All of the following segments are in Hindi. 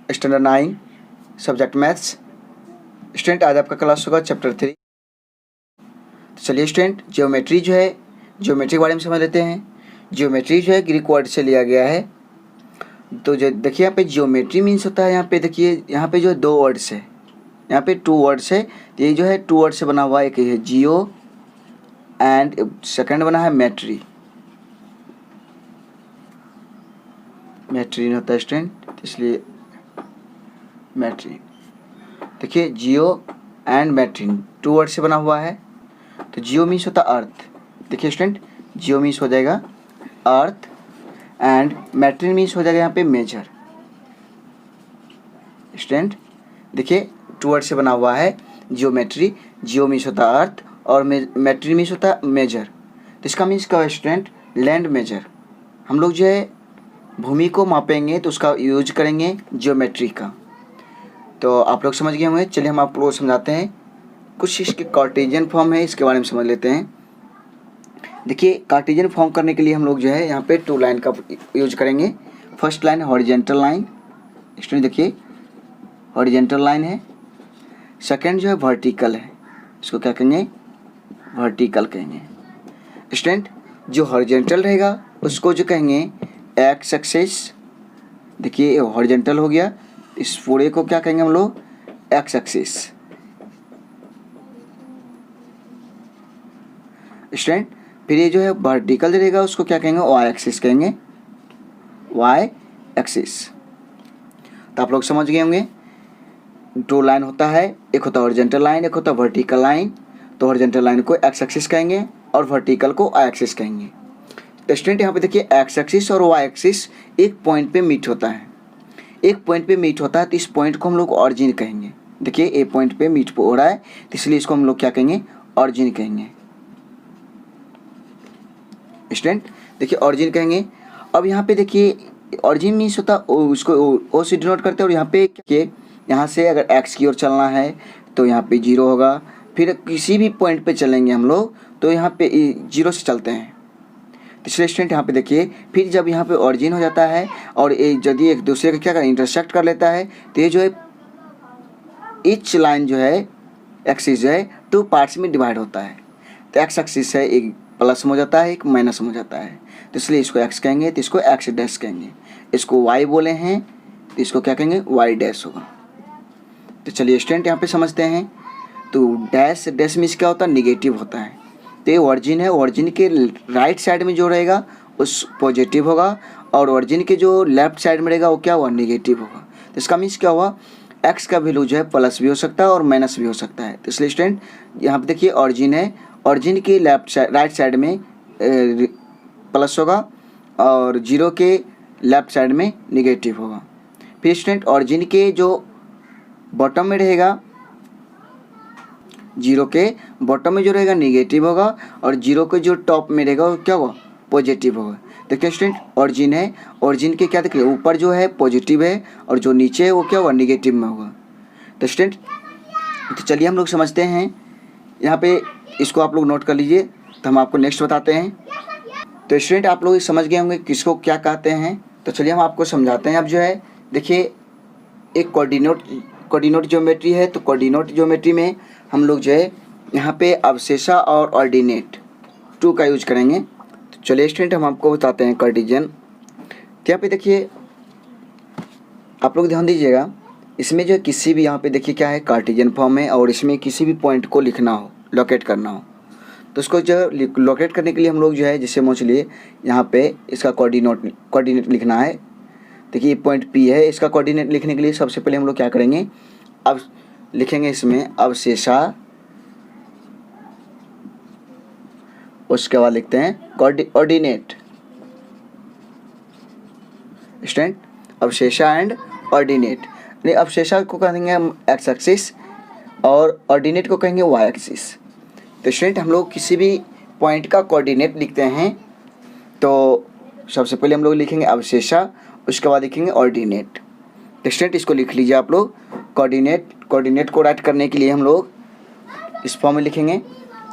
Standard 9 subject maths. स्टूडेंट आज आपका क्लास होगा चैप्टर 3। तो चलिए स्टूडेंट जियोमेट्री जो है, जियोमेट्री के बारे में समझ लेते हैं। जियोमेट्री जो है ग्रीक वर्ड से लिया गया है। तो जो देखिए यहाँ पे जियोमेट्री मीन्स होता है, यहाँ पे देखिए यहाँ पे जो है 2 वर्ड्स है, यहाँ पे 2 वर्ड्स है। ये जो है 2 वर्ड से बना हुआ है, एक है जियो एंड सेकंड बना है मेट्री। मेट्री होता है स्टूडेंट, इसलिए मेट्री। देखिए जियो एंड मेट्रीन 2 वर्ड से बना हुआ है। तो जियो मीन्स होता है अर्थ। देखिए स्टूडेंट जियो मीन्स हो जाएगा अर्थ एंड मेट्रीन मीन्स हो जाएगा यहाँ पे मेजर। स्टूडेंट देखिए 2 वर्ड से बना हुआ है जियोमेट्री। जियो मीन्स होता है अर्थ और मेट्रीन मीन्स होता है मेजर। तो इसका मीन्स क्या है स्टूडेंट, लैंड मेजर। हम लोग जो है भूमि को मापेंगे तो उसका यूज करेंगे जियोमेट्री का। तो आप लोग समझ गए होंगे। चलिए हम आप लोग समझाते हैं। कुछ इसके कार्टेशियन फॉर्म है, इसके बारे में समझ लेते हैं। देखिए कार्टेशियन फॉर्म करने के लिए हम लोग जो है यहाँ पे 2 लाइन का यूज करेंगे। First line horizontal line. Student देखिए हॉरिजेंटल लाइन है। सेकंड जो है वर्टिकल है, इसको क्या कहेंगे, वर्टिकल कहेंगे। स्टूडेंट जो हॉरिजेंटल रहेगा उसको जो कहेंगे एक्स एक्सिस। देखिए हॉरिजेंटल हो गया, इस पूरे को क्या कहेंगे हम लोग, एक्स एक्सिस। स्टूडेंट फिर ये जो है वर्टिकल रहेगा उसको क्या कहेंगे, वाई एक्सिस कहेंगे, वाई एक्सिस। तो आप लोग समझ गए होंगे। 2 लाइन होता है, एक होता है हॉरिजेंटल लाइन, एक होता है वर्टिकल लाइन। तो हॉरिजेंटल लाइन को एक्स एक्सिस कहेंगे और वर्टिकल को वाई एक्सिस कहेंगे। तो स्टूडेंट यहाँ पे देखिए एक्स एक्सिस और वाई एक्सिस एक पॉइंट पे मीट होता है। एक पॉइंट पे मीट होता है तो इस पॉइंट को हम लोग ऑरिजिन कहेंगे। देखिए ए पॉइंट पे मीट हो रहा है तो इसलिए इसको हम लोग क्या कहेंगे, ऑरिजिन कहेंगे। स्टूडेंट देखिए ऑरिजिन कहेंगे। अब यहाँ पे देखिए ऑरिजिन मीन्स होता उसको ओ से डिनोट करते हैं। और यहाँ पे यहाँ से अगर एक्स की ओर चलना है तो यहाँ पे 0 होगा। फिर किसी भी पॉइंट पे चलेंगे हम लोग तो यहाँ पे 0 से चलते हैं। इसलिए स्टूडेंट यहाँ पे देखिए फिर जब यहाँ पे ऑरिजिन हो जाता है और यदि एक दूसरे का क्या इंटरसेक्ट कर लेता है तो ये जो है ईच लाइन जो है एक्सिस जो है 2 पार्ट्स में डिवाइड होता है। तो एक्स एक्सिस है, एक प्लस में हो जाता है, एक माइनस में हो जाता है। तो इसलिए इसको एक्स कहेंगे तो इसको एक्स डैश कहेंगे। इसको वाई बोले हैं तो इसको क्या कहेंगे, वाई डैश होगा। तो चलिए स्टूडेंट यहाँ पे समझते हैं। तो डैश डैश मीन्स क्या होता है, निगेटिव होता है। तो ये ऑरिजिन है, ऑरिजिन के राइट साइड में जो रहेगा उस पॉजिटिव होगा और ऑरिजिन के जो लेफ्ट साइड में रहेगा वो क्या हुआ, निगेटिव होगा। तो इसका मीन्स क्या हुआ, एक्स का वैल्यू जो है प्लस भी हो सकता है और माइनस भी हो सकता है। तो इसलिए स्टूडेंट यहाँ पे देखिए ऑरिजिन है, ऑरिजिन के लेफ्ट साइड राइट साइड में प्लस होगा और 0 के लेफ्ट साइड में निगेटिव होगा। फिर स्टूडेंट ऑरिजिन के जो बॉटम में रहेगा, 0 के बॉटम में जो रहेगा निगेटिव होगा और 0 के जो टॉप में रहेगा वो क्या होगा, पॉजिटिव होगा। देखिए स्टूडेंट ऑरिजिन है, ऑरिजिन के क्या देखिए ऊपर जो है पॉजिटिव है और जो नीचे है वो क्या होगा, निगेटिव में होगा। तो स्टूडेंट तो चलिए हम लोग समझते हैं। यहाँ पे इसको आप लोग नोट कर लीजिए तो हम आपको नेक्स्ट बताते हैं। तो स्टूडेंट आप लोग समझ गए होंगे किसको क्या कहते हैं। तो चलिए हम आपको समझाते हैं। अब जो है देखिए एक कोऑर्डिनेट ज्योमेट्री है। तो कोऑर्डिनेट ज्योमेट्री में हम लोग जो है यहाँ पे अवशेषा और ऑर्डिनेट 2 का यूज करेंगे। तो चलिए स्टूडेंट हम आपको बताते हैं कार्टेशियन। तो यहाँ पे देखिए आप लोग ध्यान दीजिएगा, इसमें जो किसी भी यहाँ पे देखिए क्या है, कार्टेशियन फॉर्म है और इसमें किसी भी पॉइंट को लिखना हो, लोकेट करना हो तो उसको जो लोकेट करने के लिए हम लोग जो है जैसे मान लीजिए यहाँ पे इसका कोऑर्डिनेट लिखना है। देखिए पॉइंट P है, इसका कोऑर्डिनेट लिखने के लिए सबसे पहले हम लोग क्या करेंगे, अब लिखेंगे इसमें अवशेषा, उसके बाद लिखते हैं ऑर्डिनेट। स्टूडेंट अवशेषा एंड ऑर्डिनेट, अवशेषा को कहेंगे हम एक्स एक्सिस और ऑर्डिनेट को कहेंगे वाई एक्सिस। तो स्टूडेंट हम लोग किसी भी पॉइंट का कोऑर्डिनेट लिखते हैं तो सबसे पहले हम लोग लिखेंगे अवशेषा, उसके बाद लिखेंगे ऑर्डिनेट। तो स्टूडेंट इसको लिख लीजिए आप लोग। कोऑर्डिनेट को राइट करने के लिए हम लोग इस फॉर्म में लिखेंगे।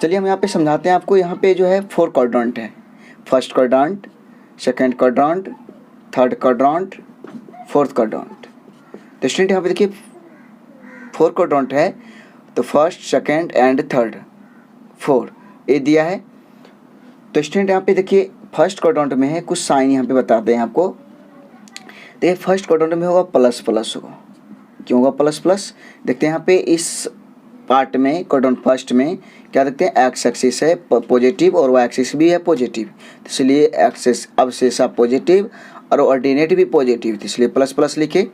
चलिए हम यहाँ पे समझाते हैं आपको। यहाँ पे जो है 4 क्वाड्रेंट है, first quadrant, second quadrant, third quadrant, fourth quadrant. तो स्टूडेंट यहाँ पे देखिए 4 क्वाड्रेंट है, तो फर्स्ट, सेकेंड एंड थर्ड, 4 ये दिया है। तो स्टूडेंट यहाँ पे देखिए फर्स्ट क्वाड्रेंट में है, कुछ साइन यहाँ पे बताते हैं आपको। देखिए फर्स्ट क्वाड्रेंट में होगा प्लस प्लस होगा, क्यों होगा प्लस प्लस, देखते हैं यहाँ पे इस पार्ट में क्वाड्रेंट फर्स्ट में क्या देखते हैं, एक्स एक्सिस है पॉजिटिव और वाई एक्सिस भी है पॉजिटिव, इसलिए एक्सिस अवशेषा पॉजिटिव और ऑर्डिनेट भी पॉजिटिव, इसलिए प्लस प्लस लिखे।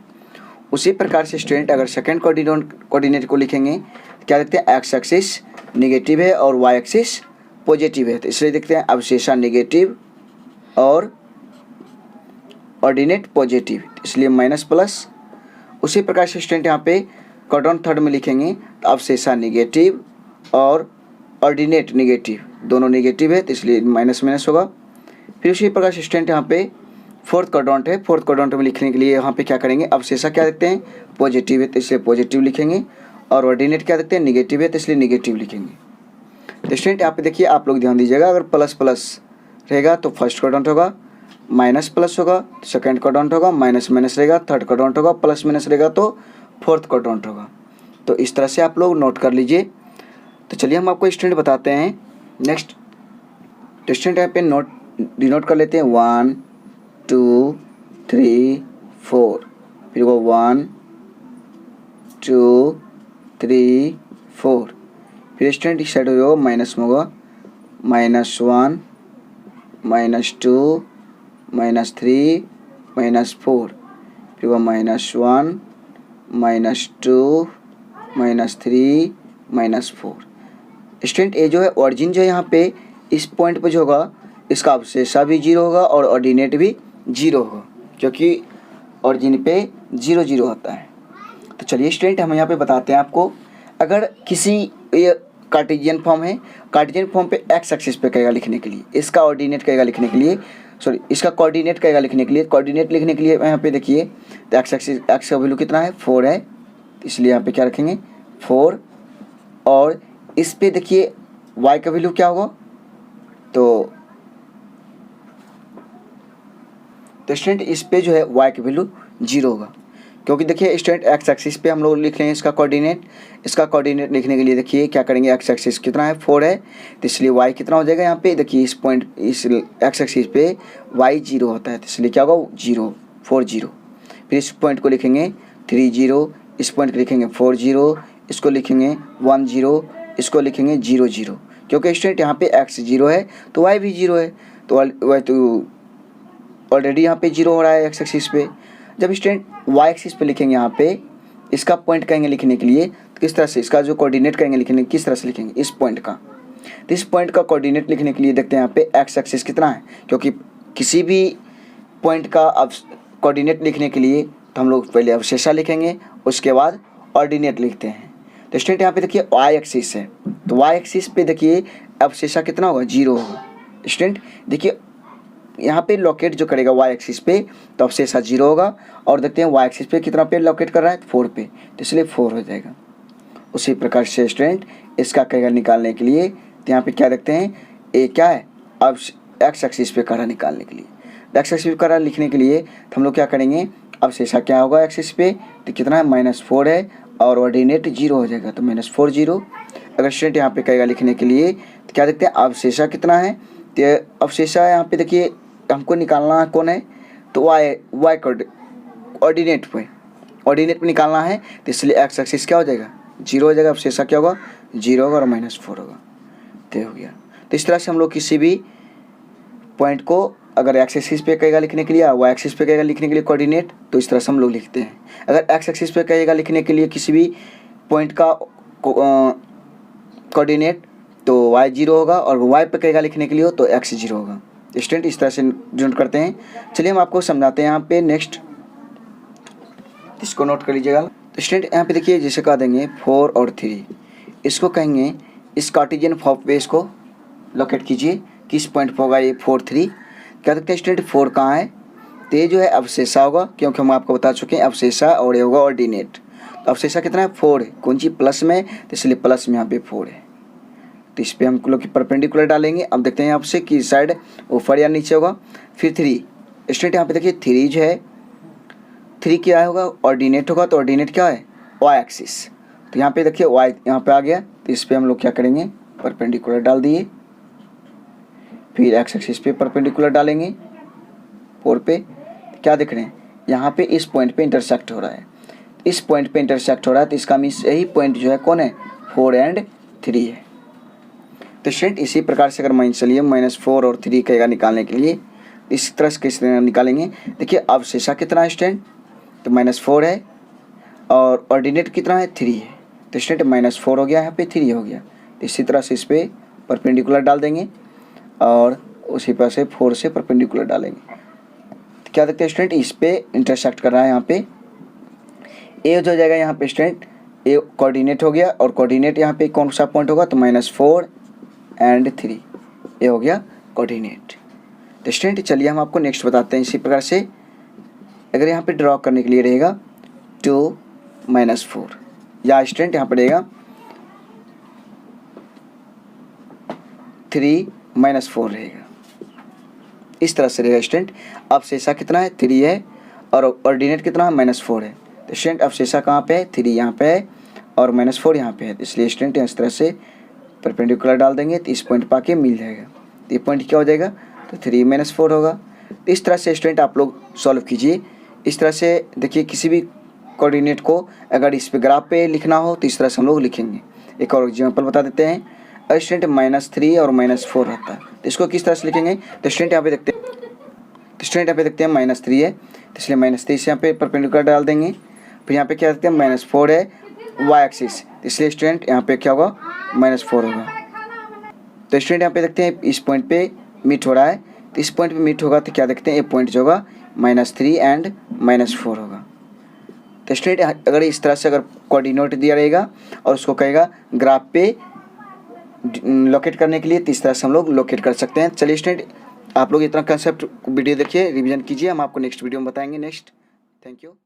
उसी प्रकार से स्टूडेंट अगर सेकेंड कोऑर्डिनेट को लिखेंगे तो क्या देखते हैं, एक्स एक्सिस निगेटिव है और वाई एक्सिस पॉजिटिव है, तो इसलिए देखते हैं अवशेषा निगेटिव और ऑर्डिनेट पॉजिटिव, इसलिए माइनस प्लस। उसी प्रकार से स्टूडेंट यहाँ पे क्वाड्रेंट थर्ड में लिखेंगे तो अवशेषा निगेटिव और ऑर्डिनेट निगेटिव, दोनों निगेटिव है तो इसलिए माइनस माइनस होगा। फिर उसी प्रकार से स्टूडेंट यहाँ पे फोर्थ क्वाड्रेंट है, फोर्थ क्वाड्रेंट में लिखने के लिए यहाँ पे क्या करेंगे, अवशेषा क्या देखते हैं, पॉजिटिव है तो इसलिए पॉजिटिव लिखेंगे, और ऑर्डिनेट क्या देखते हैं, निगेटिव है तो इसलिए निगेटिव लिखेंगे। तो स्टूडेंट यहाँ पे देखिए आप लोग ध्यान दीजिएगा, अगर प्लस प्लस रहेगा तो फर्स्ट क्वाड्रेंट होगा, माइनस प्लस होगा सेकंड क्वाड्रेंट होगा, माइनस माइनस रहेगा थर्ड क्वाड्रेंट होगा, प्लस माइनस रहेगा तो फोर्थ क्वाड्रेंट होगा। तो इस तरह से आप लोग नोट कर लीजिए। तो चलिए हम आपको स्टूडेंट बताते हैं नेक्स्ट। तो स्टूडेंट यहाँ पे नोट डिनोट कर लेते हैं 1 2 3 4, फिर वो 1 2 3 4, फिर स्टूडेंट इस साइड होगा माइनस में होगा -1 -2 -3 -4, फिर वो -1 -2 -3 -4। स्टूडेंट ये जो है ऑरिजिन जो है यहाँ पे इस पॉइंट पे जो होगा इसका अवशेषा भी 0 होगा और ऑर्डिनेट भी 0 होगा, क्योंकि ऑरिजिन पे 0 0 होता है। तो चलिए स्टूडेंट हम यहाँ पे बताते हैं आपको, अगर किसी ये कार्टेशियन फॉर्म है, कार्टेशियन फॉर्म पे एक्स एक्सिस पे कहेगा लिखने के लिए, इसका ऑर्डिनेट कहेगा लिखने के लिए, सॉरी इसका कोऑर्डिनेट कहेगा लिखने के लिए, कोऑर्डिनेट लिखने के लिए यहाँ पे देखिए तो एक्स एक्सिस एक्स का वैल्यू कितना है 4 है, इसलिए यहाँ पे क्या रखेंगे 4, और इस पे देखिए y का वैल्यू क्या होगा, तो स्टूडेंट इस पे जो है y की वैल्यू 0 होगा, क्योंकि देखिए स्टूडेंट एक्स एक्सिस पे हम लोग लिख लेंगे इसका कोऑर्डिनेट, इसका कोऑर्डिनेट लिखने के लिए देखिए क्या करेंगे, एक्स एक्सिस कितना है 4 है, तो इसलिए y कितना हो जाएगा, यहाँ पे देखिए इस पॉइंट इस एक्स एक्सिस पे y 0 होता है, तो इसलिए क्या होगा 0 4 0, फिर इस पॉइंट को लिखेंगे 3 0, इस पॉइंट को लिखेंगे 4 0, इसको लिखेंगे 1 0, इसको लिखेंगे 0 0, क्योंकि स्टूडेंट यहाँ पे x 0 है तो y भी 0 है, तो y तो ऑलरेडी यहाँ पे 0 हो रहा है एक्स एक्सिस पे। जब स्टूडेंट y एक्सिस पे लिखेंगे यहाँ पे इसका पॉइंट कहेंगे लिखने के लिए, तो किस तरह से इसका जो कोऑर्डिनेट कहेंगे लिखने किस तरह से लिखेंगे, इस पॉइंट का, तो इस पॉइंट का कोऑर्डिनेट लिखने के लिए देखते हैं यहाँ पे एक्स एक्सिस कितना है, क्योंकि किसी भी पॉइंट का अब कोऑर्डिनेट लिखने के लिए तो हम लोग पहले अवशेषा लिखेंगे उसके बाद ऑर्डिनेट लिखते हैं। तो स्टूडेंट यहाँ पे देखिए y एक्सिस है, तो y एक्सिस पे देखिए अवशेषा कितना होगा 0 होगा। स्टूडेंट देखिए यहाँ पे लोकेट जो करेगा y एक्सिस पे तो अवशेषा 0 होगा, और देखते हैं y एक्सिस पे कितना पे लोकेट कर रहा है 4 पे, तो इसलिए 4 हो जाएगा। उसी प्रकार से स्टूडेंट इसका कहेगा निकालने के लिए, तो यहाँ पे क्या देखते हैं ये क्या है, अब एक्स एक्सिस पे करा निकालने के लिए, एक्स एक्सिस पे करा लिखने के लिए तो हम लोग क्या करेंगे, अवशेषा क्या होगा एक्सिस पे तो कितना है -4 है, और ऑर्डिनेट 0 हो जाएगा तो -4 0। अगर स्टूडेंट यहाँ पे कहेगा लिखने के लिए तो क्या देखते हैं अवशेषा कितना है, तो अवशेषा यहाँ पे देखिए हमको निकालना कौन है, तो y ऑर्डिनेट पे निकालना है, तो इसलिए एक्स एक्सिस क्या हो जाएगा 0 हो जाएगा, अवशेषा क्या होगा 0 होगा और -4 होगा, तो हो गया। तो इस तरह से हम लोग किसी भी पॉइंट को अगर एक्स एक्सिस पे कहेगा लिखने के लिए, वाई एक्सिस पे कहेगा लिखने के लिए कोऑर्डिनेट, तो इस तरह से हम लोग लिखते हैं। अगर एक्स एक्सिस पे कहेगा लिखने के लिए किसी भी पॉइंट का कोऑर्डिनेट तो y 0 होगा, और y पे कहेगा लिखने के लिए तो x 0 होगा। स्टूडेंट इस तरह से नोट करते हैं। चलिए हम आपको समझाते हैं यहाँ पे नेक्स्ट, इसको नोट कर लीजिएगा। तो स्टूडेंट यहाँ पे देखिए जैसे कह देंगे 4 और 3, इसको कहेंगे इस कार्टेशियन फॉर्म पे इसको लोकेट कीजिए, किस पॉइंट पर होगा ये 4 3, क्या देखते हैं स्टूडेंट 4 कहाँ है, तो ये जो है अवशेषा होगा, क्योंकि हम आपको बता चुके हैं अवशेषा, और ये होगा ऑर्डिनेट। तो अवशेषा कितना है 4 है, कौन सी प्लस में, तो इसलिए प्लस में यहाँ पे 4 है, तो इस पर हम लोग परपेंडिकुलर डालेंगे। अब देखते हैं आपसे कि साइड ऊपर या नीचे होगा। फिर 3, स्टूडेंट यहाँ पे देखिए 3 जो है 3 क्या होगा, ऑर्डिनेट होगा, तो ऑर्डिनेट क्या है, वाई एक्सिस। तो यहाँ पे देखिए वाई यहाँ पे आ गया, तो इस पर हम लोग क्या करेंगे, परपेंडिकुलर डाल दिए, फिर एक्स एक्सिस पे परपेंडिकुलर डालेंगे 4 पे। क्या देख रहे हैं, यहाँ पे इस पॉइंट पे इंटरसेक्ट हो रहा है, इस पॉइंट पे इंटरसेक्ट हो रहा है, तो इसका मीन्स यही पॉइंट जो है कौन है, 4 और 3 है। तो स्टूडेंट इसी प्रकार से अगर मान चलिए -4 और 3 कहेगा निकालने के लिए, इस तरह से किस तरह निकालेंगे। देखिए अवशेषा कितना है स्टूडेंट, तो -4 है, और ऑर्डिनेट कितना है, 3 है। तो स्टूडेंट -4 हो गया, यहाँ पे 3 हो गया, तो इसी तरह से इस पर परपेंडिकुलर डाल देंगे और उसी पर से 4 से परपेंडिकुलर डालेंगे। तो क्या देखते हैं स्टूडेंट, इस पे इंटरसेक्ट कर रहा है, यहाँ पे ए जो जाएगा, यहाँ पे स्टूडेंट ए कोऑर्डिनेट हो गया, और कोऑर्डिनेट यहाँ पे कौन सा पॉइंट होगा, तो -4 और 3 ये हो गया कोऑर्डिनेट। तो स्टूडेंट चलिए हम आपको नेक्स्ट बताते हैं। इसी प्रकार से अगर यहाँ पे ड्रॉ करने के लिए रहेगा 2 - 4, या स्टूडेंट यहाँ पर रहेगा 3 - 4 रहेगा, इस तरह से रहेगा स्टूडेंट। अवशेषा कितना है, 3 है, और ऑर्डिनेट कितना है, -4 है। तो स्टूडेंट अवशेषा कहाँ पे है, 3 यहाँ पे है, और -4 यहाँ पे है, इसलिए स्टूडेंट इस तरह से परपेंडिकुलर डाल देंगे, तो इस पॉइंट पाके मिल जाएगा। तो ये पॉइंट क्या हो जाएगा, तो 3 - 4 होगा। तो इस तरह से स्टूडेंट आप लोग सॉल्व कीजिए। इस तरह से देखिए किसी भी कोऑर्डिनेट को अगर इस पे ग्राफ पे लिखना हो तो इस तरह से हम लोग लिखेंगे। एक और एग्जाम्पल बता देते हैं। स्टूडेंट -3 और -4 रहता है, तो इसको किस तरह से लिखेंगे, तो स्टूडेंट यहाँ पे देखते हैं, तो स्टूडेंट यहाँ पे देखते हैं -3 है, तो इसलिए -3 से यहाँ पे परपेंडिकुलर डाल देंगे। फिर यहाँ पे क्या देखते हैं, -4 है वाई एक्सिस, तो इसलिए स्टूडेंट यहाँ पे क्या होगा, -4 होगा। तो स्टूडेंट यहाँ पे देखते हैं इस पॉइंट पे मीट हो रहा है, तो इस पॉइंट पे मीट होगा, तो क्या देखते हैं ये पॉइंट जो होगा -3 और -4 होगा। तो स्टूडेंट अगर इस तरह से अगर कोऑर्डिनेट दिया रहेगा और उसको कहेगा ग्राफ पे लोकेट करने के लिए, तो इस तरह से हम लोग लोकेट कर सकते हैं। चलिए स्टूडेंट आप लोग इतना कंसेप्ट वीडियो देखिए, रिवीजन कीजिए, हम आपको नेक्स्ट वीडियो में बताएंगे। Next, thank you.